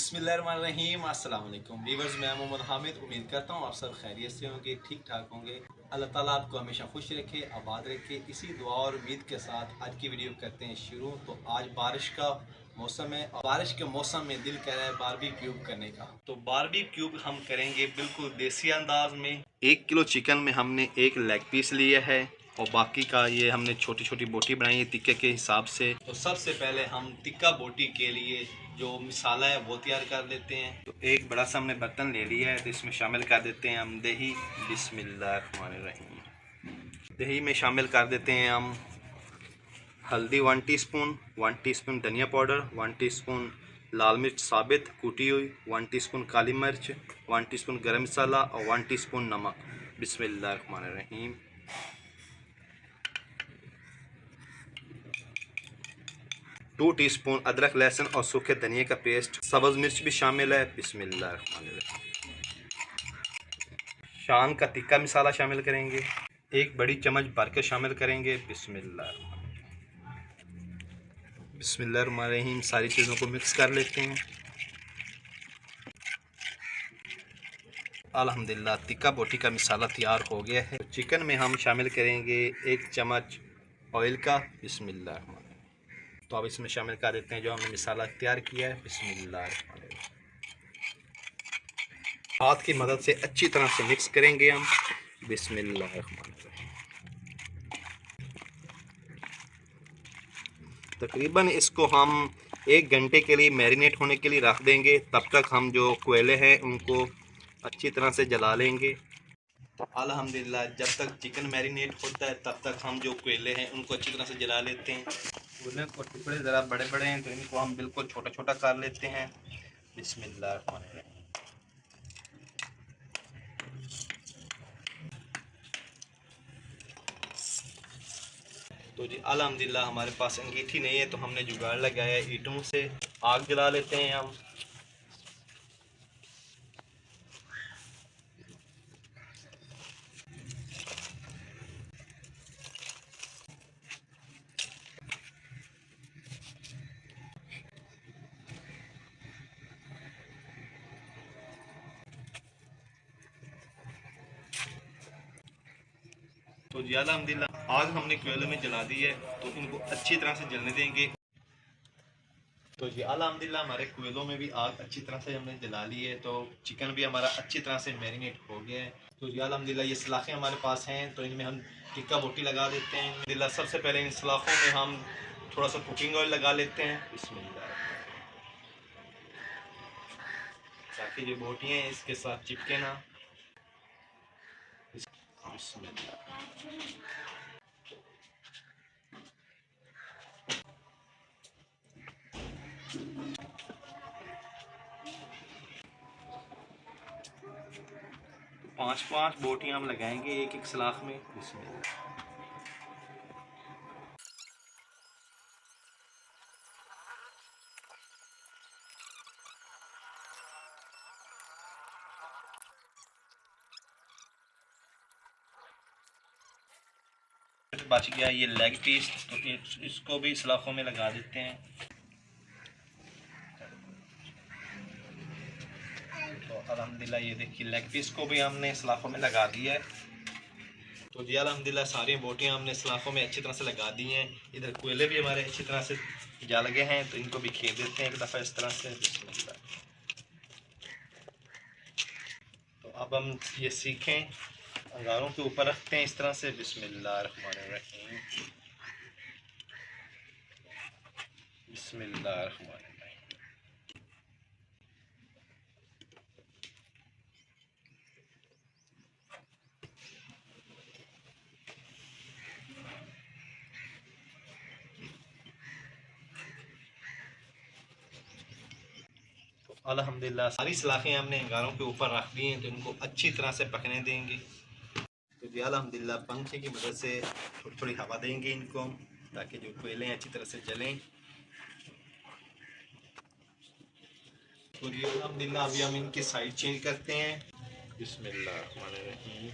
बिस्मिल्लाहिर्रहमानिर्रहीम। अस्सलाम वालेकुम व्यूअर्स, मैं मोहम्मद हामिद। उम्मीद करता हूँ आप सब खैरियत से होंगे, ठीक ठाक होंगे। अल्लाह ताला आपको हमेशा खुश रखे, आबाद रखे। इसी दुआ और उम्मीद के साथ आज की वीडियो करते हैं शुरू। तो आज बारिश का मौसम है और बारिश के मौसम में दिल कह रहा है बारबेक्यू करने का। तो बारबेक्यू हम करेंगे बिल्कुल देसी अंदाज में। 1 किलो चिकन में हमने एक लेग पीस लिया है और बाकी का ये हमने छोटी छोटी बोटी बनाई है टिक्के के हिसाब से। तो सबसे पहले हम टिक्का बोटी के लिए जो मसाला है वो तैयार कर लेते हैं। तो एक बड़ा सा हमने बर्तन ले लिया है, तो इसमें शामिल कर देते हैं हम दही। बिस्मिल्लाहिर्रहमानिर्रहीम। दही में शामिल कर देते हैं हम हल्दी 1 टीस्पून, 1 टीस्पून धनिया पाउडर, 1 टीस्पून लाल मिर्च साबित कूटी हुई, 1 टीस्पून काली मिर्च, 1 टीस्पून गरम मसाला और 1 टीस्पून नमक। बिस्मिल्लाहिर्रहमानिर्रहीम। 2 टीस्पून अदरक लहसुन और सूखे धनिया का पेस्ट, सब्ज़ मिर्च भी शामिल है। बिस्मिल्लाहिर्रहमानिर्रहीम। शान का टिक्का मसाला शामिल करेंगे, 1 बड़ी चम्मच भर के शामिल करेंगे। बिस्मिल्लाहिर्रहमानिर्रहीम। सारी चीज़ों को मिक्स कर लेते हैं। अल्हम्दुलिल्लाह टिक्का बोटी का मसाला तैयार हो गया है। तो चिकन में हम शामिल करेंगे 1 चम्मच ऑयल का। बिस्मिल्लाहिर्रहमानिर्रहीम। तो अब इसमें शामिल कर देते हैं जो हमने मसाला तैयार किया है। बिस्मिल्लाहिर्रहमानिर्रहीम। हाथ की मदद से अच्छी तरह से मिक्स करेंगे हम। बिस्मिल्लाहिर्रहमानिर्रहीम। तकरीबन इसको हम 1 घंटे के लिए मैरिनेट होने के लिए रख देंगे। तब तक हम जो कोयले हैं उनको अच्छी तरह से जला लेंगे। तो अल्हम्दुलिल्लाह जब तक चिकन मैरिनेट होता है तब तक हम जो कोयले हैं उनको अच्छी तरह से जला लेते हैं। कोयले को टुकड़े ज़रा बड़े बड़े हैं तो इनको हम बिल्कुल छोटा छोटा कर लेते हैं। बिस्मिल्लाहिर्रहमानिर्रहीम। तो जी अल्हम्दुलिल्लाह हमारे पास अंगीठी नहीं है तो हमने जुगाड़ लगाया है, ईंटों से आग जला लेते हैं हम। तो जी अल्हम्दुलिल्लाह आग हमने कोयले में जला दी है, तो इनको अच्छी तरह से जलने देंगे। तो जी अल्हम्दुलिल्लाह हमारे कोयलों में भी आग अच्छी तरह से हमने जला ली है, तो चिकन भी हमारा अच्छी तरह से मैरिनेट हो गया है। तो जी अल्हम्दुलिल्लाह ये सलाखें हमारे पास हैं, तो इनमें हम टिक्का बोटी लगा देते हैं। अल्हम्दुलिल्लाह सबसे पहले इन सलाखों में हम थोड़ा सा कुकिंग ऑयल लगा लेते हैं। बिस्मिल्लाह, ताकि जो बोटियाँ हैं इसके साथ चिपके ना। बिस्मिल्लाह। 5 बोटियाँ हम लगाएंगे एक एक सलाख में। बिस्मिल्लाह। बच गया ये लेग पीस, तो इसको भी सलाखों में लगा देते हैं। तो अल्हम्दुलिल्लाह ये देखिए लेग पीस को भी हमने सलाखों में लगा दिया है। तो जी अल्हम्दुलिल्लाह सारी बोटियां हमने सलाखों में अच्छी तरह से लगा दी हैं। इधर कोयले भी हमारे अच्छी तरह से जल गए हैं, तो इनको भी खेल देते हैं एक दफ़ा इस तरह से। बिस्मिल्लाह। तो अब हम ये सीखें, अंगारों के ऊपर रखते हैं इस तरह से। बिस्मिल्लाहिर्रहमानिर्रहीम। बिस्मिल्लाहिर्रहमानिर्रहीम। अल्हम्दुलिल्लाह सारी सलाखें हमने अंगारों के ऊपर रख दी हैं, तो इनको अच्छी तरह से पकने देंगे। तो जी अल्हम्दुलिल्लाह पंखे की मदद से थोड़ी थोड़ी हवा देंगे इनको हम, ताकि जो कोयले अच्छी तरह से जलें। तो जी अल्हम्दुलिल्लाह अभी हम इनकी साइड चेंज करते हैं। बिस्मिल्लाहिर्रहमानिर्रहीम।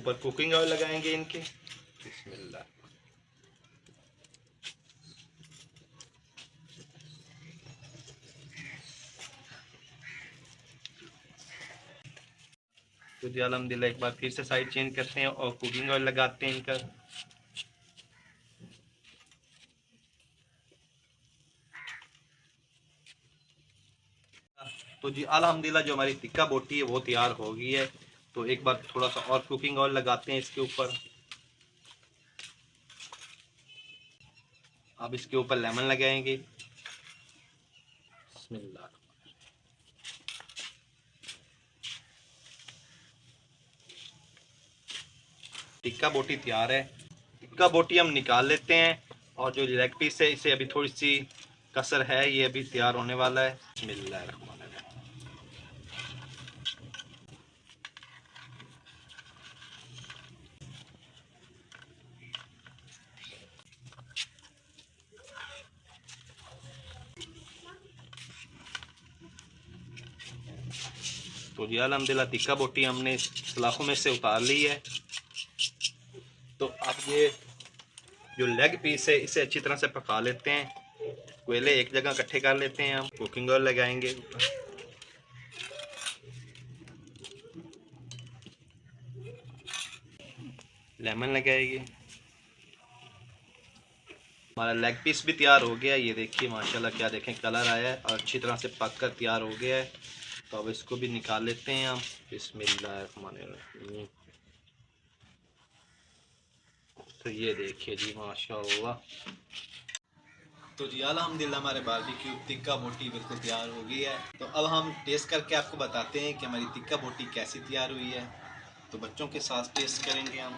ऊपर कुकिंग ऑयल लगाएंगे इनके। बिस्मिल्लाह। तो जी अल्हम्दुलिल्लाह एक बार फिर से साइड चेंज करते हैं और कुकिंग ऑयल लगाते हैं इनका। तो जी अल्हम्दुलिल्लाह जो हमारी टिक्का बोटी है वो तैयार हो गई है। तो एक बार थोड़ा सा और कुकिंग ऑयल लगाते हैं इसके ऊपर। अब इसके ऊपर लेमन लगाएंगे। बिस्मिल्लाह। टिक्का बोटी तैयार है। टिक्का बोटी हम निकाल लेते हैं और जो लेग पीस है इसे अभी थोड़ी सी कसर है, ये अभी तैयार होने वाला है। बिस्मिल्लाह। तो जी अल्हम्दुलिल्लाह टिक्का बोटी हमने सलाखों में से उतार ली है। तो अब ये जो लेग पीस है इसे अच्छी तरह से पका लेते हैं। कोयले एक जगह इकट्ठे कर लेते हैं। हम कुकिंग ऑयल लगाएंगे ऊपर। लेमन लगाएंगे। हमारा लेग पीस भी तैयार हो गया। ये देखिए माशाल्लाह, क्या देखें कलर आया है और अच्छी तरह से पक कर तैयार हो गया है। तो अब इसको भी निकाल लेते हैं हम। बिस्मिल्लाह। तो ये देखिए जी माशाल्लाह। तो जी अल्हम्दुलिल्लाह हमारे बारबेक्यू टिक्का बोटी बिल्कुल तैयार हो गई है। तो अब हम टेस्ट करके आपको बताते हैं कि हमारी टिक्का बोटी कैसी तैयार हुई है। तो बच्चों के साथ टेस्ट करेंगे हम।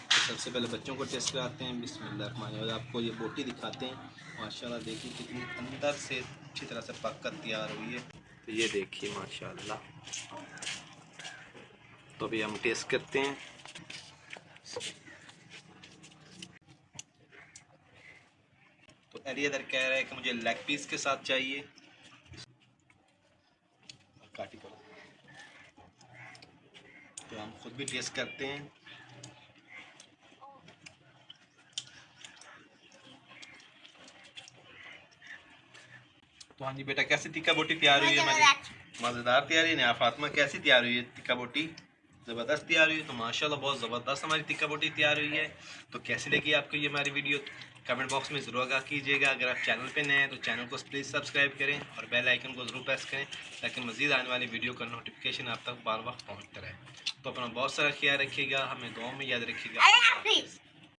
तो सबसे पहले बच्चों को टेस्ट कराते हैं। बिस्मिल्लाह। आपको ये बोटी दिखाते हैं। माशाल्लाह देखिए कितनी अंदर से अच्छी तरह से पक कर तैयार हुई है। तो ये देखिए माशाल्लाह। तो अभी हम टेस्ट करते हैं। तो एलियदर कह रहा है कि मुझे लेग पीस के साथ चाहिए। काटी करो। तो हम खुद भी टेस्ट करते हैं। तो हाँ जी बेटा, कैसी टिक्का बोटी तैयार हुई है हमारी? मज़ेदार तैयार है ना फातिमा? कैसी तैयार हुई है टिक्का बोटी? ज़बरदस्त तैयार हुई है। तो माशाल्लाह बहुत ज़बरदस्त हमारी टिक्का बोटी तैयार हुई है। तो कैसी लगी आपको ये हमारी वीडियो? कमेंट बॉक्स में ज़रूर आगाह कीजिएगा। अगर आप चैनल पे नए हैं तो चैनल को प्लीज़ सब्सक्राइब करें और बेल आइकन को ज़रूर प्रेस करें ताकि मज़ीद आने वाली वीडियो का नोटिफिकेशन आप तक बार बार पहुँचता रहे। तो अपना बहुत सारा ख्याल रखिएगा, हमें दुआओं में याद रखिएगा।